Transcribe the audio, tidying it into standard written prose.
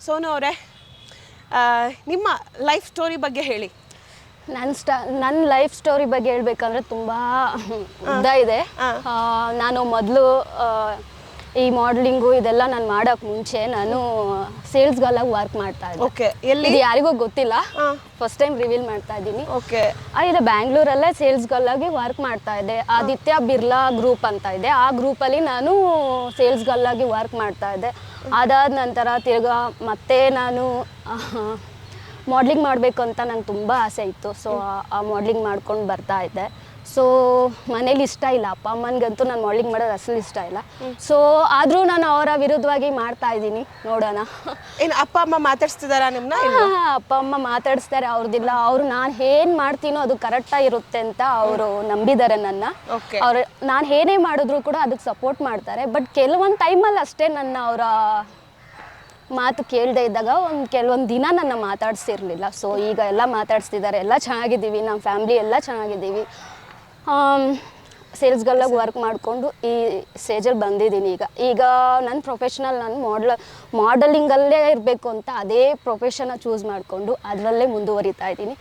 ಸೋನು ಅವರೇ, ನಿಮ್ಮ life story ಬಗ್ಗೆ ಹೇಳಿ. ನನ್ನ ಲೈಫ್ ಸ್ಟೋರಿ ಬಗ್ಗೆ ಹೇಳ್ಬೇಕಂದ್ರೆ ತುಂಬ ಉದ್ದ ಇದೆ. ನಾನು ಮೊದಲು ಈ ಮಾಡಲಿಂಗು ಇದೆಲ್ಲ ನಾನು ಮಾಡೋಕ್ಕೆ ಮುಂಚೆ ನಾನು ಸೇಲ್ಸ್ ಗರ್ಲಾಗಿ ವರ್ಕ್ ಮಾಡ್ತಾ ಇದ್ದೆ. ಓಕೆ, ಎಲ್ಲಿ? ಇದು ಯಾರಿಗೂ ಗೊತ್ತಿಲ್ಲ, ಫಸ್ಟ್ ಟೈಮ್ ರಿವೀಲ್ ಮಾಡ್ತಾ ಇದ್ದೀನಿ. ಓಕೆ, ಇದು ಬ್ಯಾಂಗ್ಳೂರಲ್ಲೇ ಸೇಲ್ಸ್ ಗರ್ಲಾಗಿ ವರ್ಕ್ ಮಾಡ್ತಾ ಇದ್ದೆ. ಆದಿತ್ಯ ಬಿರ್ಲಾ ಗ್ರೂಪ್ ಅಂತ ಇದೆ, ಆ ಗ್ರೂಪಲ್ಲಿ ನಾನು ಸೇಲ್ಸ್ ಗರ್ಲಾಗಿ ವರ್ಕ್ ಮಾಡ್ತಾ ಇದ್ದೆ. ಅದಾದ ನಂತರ ತಿರ್ಗಾ ಮತ್ತೆ ನಾನು ಮಾಡ್ಲಿಂಗ್ ಮಾಡಬೇಕು ಅಂತ ನಂಗೆ ತುಂಬ ಆಸೆ ಇತ್ತು. ಸೊ ಆ ಮಾಡ್ಲಿಂಗ್ ಮಾಡ್ಕೊಂಡು ಬರ್ತಾ ಇದ್ದೆ. ಸೊ ಮನೇಲಿ ಇಷ್ಟ ಇಲ್ಲ, ಅಪ್ಪ ಅಮ್ಮನಿಗಂತೂ ನಾನು ಮಾಡ್ಲಿಂಗ್ ಮಾಡೋದು ಅಸಲು ಇಷ್ಟ ಇಲ್ಲ. ಸೊ ಆದರೂ ನಾನು ಅವರ ವಿರುದ್ಧವಾಗಿ ಮಾಡ್ತಾ ಇದ್ದೀನಿ, ನೋಡೋಣ. ಏನು ಅಪ್ಪ ಅಮ್ಮ ಮಾತಾಡ್ಸ್ತಿದಾರಾ ನಿಮ್ಮನ್ನ? ಅಪ್ಪ ಅಮ್ಮ ಮಾತಾಡಿಸ್ತಾರೆ, ಅವ್ರದ್ದಿಲ್ಲ. ಅವರು ನಾನು ಏನು ಮಾಡ್ತೀನೋ ಅದು ಕರೆಕ್ಟಾಗಿ ಇರುತ್ತೆ ಅಂತ ಅವರು ನಂಬಿದ್ದಾರೆ ನನ್ನ. ಅವ್ರು ನಾನು ಏನೇ ಮಾಡಿದ್ರು ಕೂಡ ಅದಕ್ಕೆ ಸಪೋರ್ಟ್ ಮಾಡ್ತಾರೆ. ಬಟ್ ಕೆಲವೊಂದು ಟೈಮಲ್ಲಿ ಅಷ್ಟೇ ನನ್ನ ಅವರ ಮಾತು ಕೇಳದೆ ಇದ್ದಾಗ ಕೆಲವೊಂದು ದಿನ ನನ್ನ ಮಾತಾಡಿಸಿರಲಿಲ್ಲ. ಸೊ ಈಗ ಎಲ್ಲ ಮಾತಾಡಿಸ್ತಿದ್ದಾರೆ, ಎಲ್ಲ ಚೆನ್ನಾಗಿದ್ದೀವಿ, ನಮ್ಮ ಫ್ಯಾಮ್ಲಿ ಎಲ್ಲ ಚೆನ್ನಾಗಿದ್ದೀವಿ. ಸೇಲ್ಸ್ ಗರ್ಲಾಗಿ ವರ್ಕ್ ಮಾಡಿಕೊಂಡು ಈ ಸ್ಟೇಜಲ್ಲಿ ಬಂದಿದ್ದೀನಿ. ಈಗ ನನ್ನ ಪ್ರೊಫೆಷ್ನಲ್ ನಾನು ಮಾಡಲಿಂಗಲ್ಲೇ ಇರಬೇಕು ಅಂತ ಅದೇ ಪ್ರೊಫೆಷನ್ನ ಚೂಸ್ ಮಾಡಿಕೊಂಡು ಅದರಲ್ಲೇ ಮುಂದುವರಿತಾ ಇದ್ದೀನಿ.